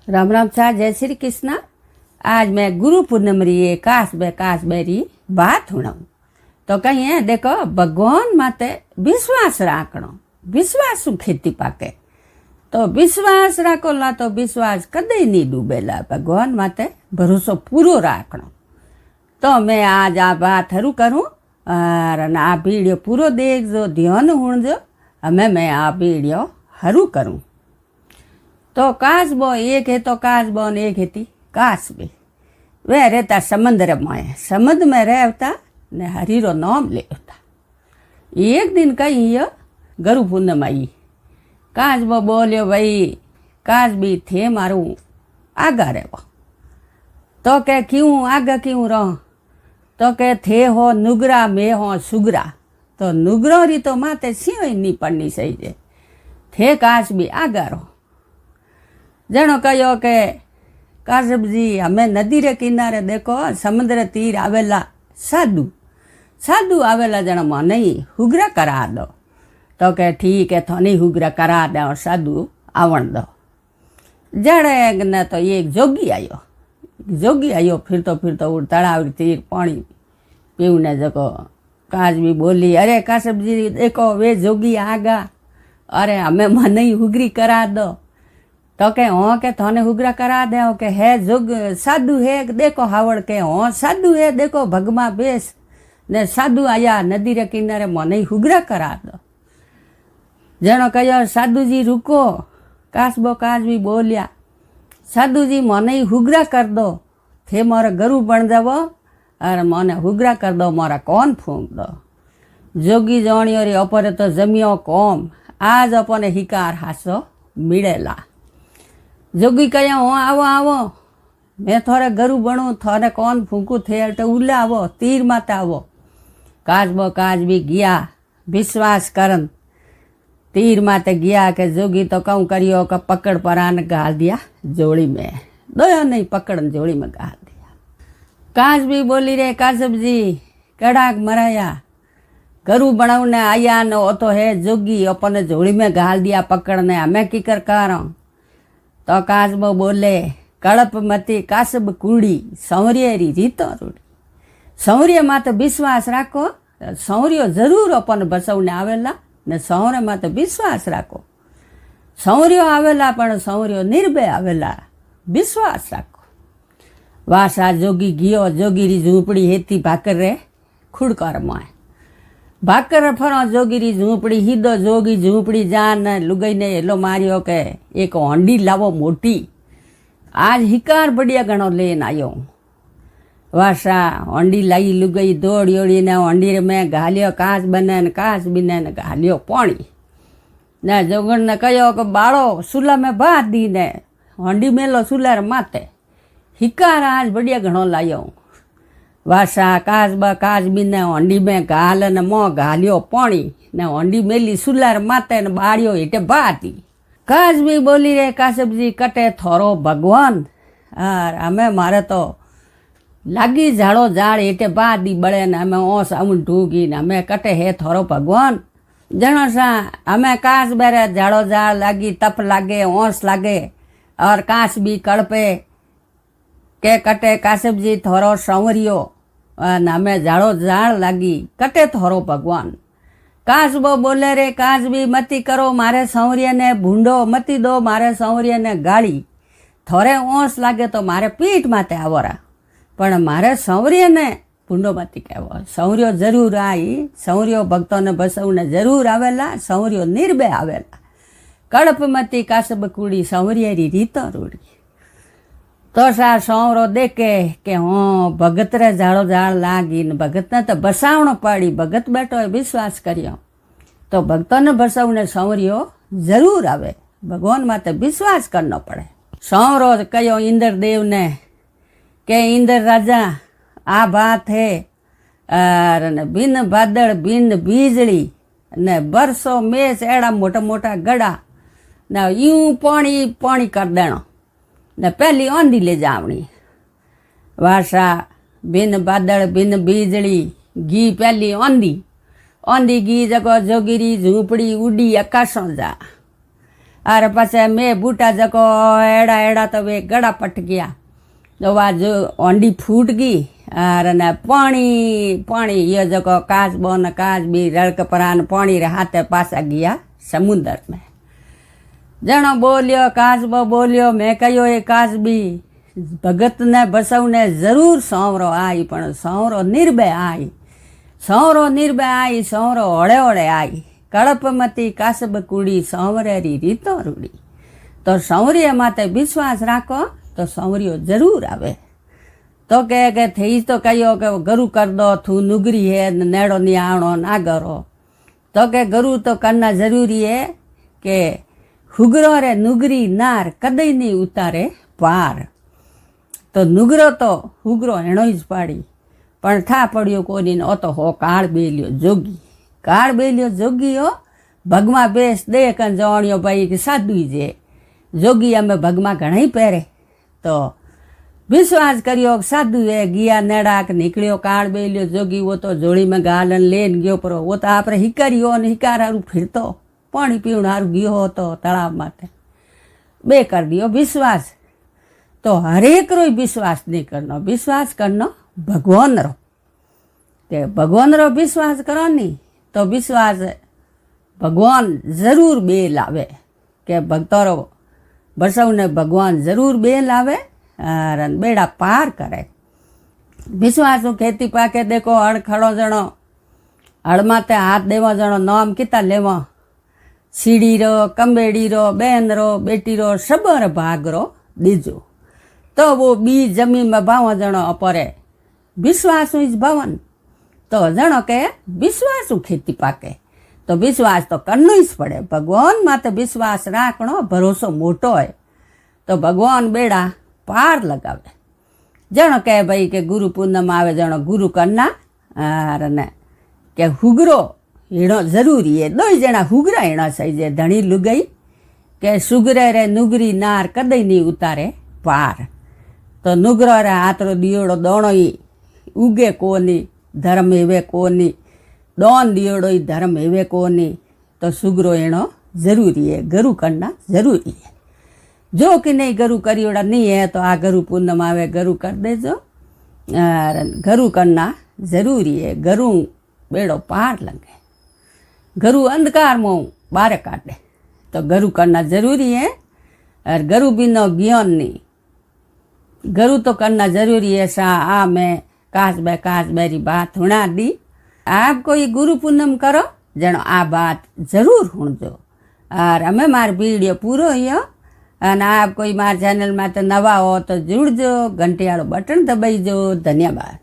राम राम छा। जय श्री कृष्ण। आज मैं गुरु पूर्णिमा री काश बेरी बात हुणाऊं तो कहीं है देखो भगवान माते विश्वास राखणो। विश्वास शू खेती पाके तो विश्वास राखो ला तो विश्वास कदे नहीं डूबेला। भगवान माते भरोसो पूरो राखणो। तो मैं आज आ बात हरू करूँ और आ वीडियो पूरो देखजो, ध्यान हुणजो। हमें मैं आ वीडियो हरू करूँ। तो कासबो एक है तो कासबो ने एक थी कासबी। वे रहता समुद्र में, समुद्र में रहता ने हरीरो नाम लेता। एक दिन कही यो गुरु पूर्णिमा आई। कासबो बोलियो भाई कासबी थे मारू आगा रहो। तो के क्यों आगा क्यों रहो? तो के थे हो नुगरा में हो सुगरा। तो नुगरो री तो माते सिंह नहीं पड़नी सही जे थे कासबी आगा रहो। जनो कहो के कासब जी हमें नदी रे किनारे देखो समुद्र तीर आवेला साधु साधु आवेला जनो मन हुगरा करा दो। तो के ठीक है थोनी हुगरा करा दो साधु आवण दो। जड़े न तो एक जोगी आयो फिरतो तड़ाव तीर पानी पीवने जको। कासबी बोली अरे कासब जी देखो वे जोगी आगा, अरे हमें मन हुगरी करा दो। तो के हों के थोने हुगरा करा दे के है जोग साधु है देखो हावड़ के हों साधु है देखो भगमा बेस ने साधु आया नदी रे किनारे मन हुगरा करा दो। जनो कहो साधु जी रुको। कासबी बोलिया साधु जी मन हुगरा कर दो थे मारा गरु बन जावो और मन हुगरा कर दो मारा कौन फूंक दो। जोगी जानियो रे अपने तो जमियो कौम आज अपने हिकार हासो मिलेला। जोगी कहे हो आवो आवो मैं थोड़े गरु बनू थोड़े कौन फूकू थे तो उल्ले आवो तीर माते आवो। कासबी गया विश्वास करन तीर माते गया के जोगी तो कहूँ करियो का पकड़ परान गाल दिया जोड़ी में। दो नहीं पकड़न जोड़ी में गाल दिया। कासबी बोली रे कासब जी कड़ाक मराया गरु बनाने आया न वो तो है जोगी अपने जोड़ी में गाल दिया पकड़ने हमें की कर रहा। तो कासबो बोले कड़प मती कासब कूड़ी सौर्यरी रीतो रूड़ी। सौर्य माते विश्वास राखो सौर्य जरूर अपन बसवने आवेला ने सौर्य माते विश्वास राखो। सौर्य आवेला पण सौर्य निर्भय आवेला विश्वास राखो। वासा जोगी गियो जोगीरी झूंपड़ी हेती भाकर रे खुड़कर माए भाकर फरो जोगीरी झूंपड़ी हीदो जोगी झूंपड़ी जान लुगाई ने हेलो मारियो के एक हंडी लावो मोटी आज हिकार बढ़िया घणो लेन आयो। वासा हंडी लाई लुगाई दौड़ी ने हंडी में घालियो कास बिने ने घालियो पानी ने जोगण ने कहो कि बाड़ो सुला में बात दी ने हंडी मेलो सुलार माते हिकार आज बढ़िया घणो लायो। वासा कासबी ने हंडी में घाल ने मों घालियो पानी ने हंडी मेली सुलार माते ने बाड़ियो हेठे बाती। कासबी बोली रे कासब जी कटे थोरो भगवान और हमें मारे तो लागी झाड़ो झाड़ हेठे बादी बड़े ने हमें ओस आऊं ढूगी ने हमें कटे है थोरो भगवान। जनो सा हमें कास बेरे झाड़ो झाड़ लागी तप लागे ओस लागे और कासबी कड़पे के कटे कासब जी थोरो संवरियो और हमें झाड़ो झाड़ लागी कटे थोरो भगवान। कासबो बोले रे कासबी मती करो मारे संवरिया ने भूंडो मती दो मारे संवरिया ने गाड़ी थोड़े ओस लागे तो मारे पीठ माते आवरा पण मारे संवरिया ने भूंडो मती कहो। संवरियो जरूर आई संवरियो भक्तों ने बसवने जरूर आवेला संवरियो निर्भय आवेला। कड़प मती कासब कूड़ी संवरियारी रीतो रूड़ी। तो सा सौरो देखे के हाँ भगत रे झाड़ो झाड़ लागी ने भगत ने तो बसावणो पड़ी। भगत बैठो विश्वास करियो तो भक्तों ने बसावने संवरियो जरूर आवे। भगवान माते विश्वास करना पड़े। सौरो कहो इंद्र देव ने के इंद्र राजा आ बात है और ने बिन बादल बिन बीजली ने बरसो मेस एड़ा मोटा मोटा गड़ा ने यूं पानी पानी कर देना ने पहली आंधी ले जावनी। वासा बिन बादल बिन बीजली घी पहली आंधी गी जगो जोगिरी झूंपड़ी उड़ी आकाशों जा अरे पाछे मैं बूटा जको एड़ा एड़ा तो वे गड़ा पट गया तो आज ओंडी फूट गई अरे ने पानी ये जको काचबो ने काचबी रड़क परान पानी रे हाथे पासा गया समुंदर में। जणो बोलियो काचबो बोलियो मैं कहो ए काचबी भगत ने बसव ने जरूर सांवरो आई पण सांवरो निर्भय आई सांवरो ओड़े ओड़े आई कड़पमती कासब कूड़ी सांवरेरी रीतो रूड़ी। तो सांवरिया माते विश्वास राखो तो सांवरियो जरूर आवे। तो के थी तो कहो के गरु कर दो थू नुगरी है नेड़ो नहीं आणो ना करो तो के गरु तो करना जरूरी है के हुगरो रे नुगरी नार कदई नहीं उतारे पार। तो नुगरो तो हुगरो एणो ज पाड़ी पण था पड़ियो कोनी ओ तो हो काळ बेलियो जोगी हो भगमा बेस दे कन जवाणियो भाई कि साधु जे जोगी अमे भगमा घणाई पहरे। तो विश्वास करियो साधु है गिया नेड़ाक निकलियो काळ बेलियो जोगी वो तो जोड़ी में गालन लेन गयो परो वो तो आपरे हिकारियो ने हिकार हारू फिरतो पानी पीवण हारू गयो होतो तळाव माटे बे कर दियो विश्वास। तो हरेक रो विश्वास नहीं करनो विश्वास करनो भगवान रो ते भगवान रो विश्वास करो नी तो विश्वास भगवान जरूर बे लावे के भक्तो रो बसव ने भगवान जरूर बे लावे और बेड़ा पार करे। विश्वास खेती पाके देखो हड़ खड़ो जणो हड़ माते हाथ देवा जणो नाम किता लेवा सीढ़ी रो कंबेड़ी रो बेन रो बेटी रो सबर भाग रो दीजो तो वो बी जमीन में भाव जणो अपरे विश्वास भवन तो जणो के विश्वास खेती पाके। तो विश्वास तो करनो ही पड़े भगवान माते विश्वास राखनो भरोसो मोटो है तो भगवान बेड़ा पार लगावे। जणो कहे भाई के गुरु पूनम आवे जणो गुरु करना और ने के हुगरो हीणो जरूरी है दो जना हुगरा हीणो सही जे धणी लुगई के सुगरे रे नुगरी नार कदई नहीं उतारे पार। तो नुगरो रे हाथरो दियोड़ो दोणो ही उगे कोनी धर्म हेवे कोनी दोन दियोड़ो ही धर्म हेवे कोनी। तो सुगरो एणो जरूरी है गरु करना जरूरी है। जो कि नहीं गरु करियोड़ा नहीं है तो आ गरु पूनम आवे गरु कर देजो और गरु करना जरूरी है। गरु बेड़ो पार लगे गरु अंधकार में बाहर काटे तो गरु करना जरूरी है। और गरु बिनो ज्ञान नहीं गरु तो करना जरूरी है। सा आ मैं काश बेरी बात हुणा दी आप कोई गुरु पूनम करो जनो आ बात जरूर हुणजो। और हमें मार वीडियो पूरो हियो और आप कोई मार चैनल में तो नवा हो तो जुड़जो घंटी वालो बटन दबाईजो। धन्यवाद।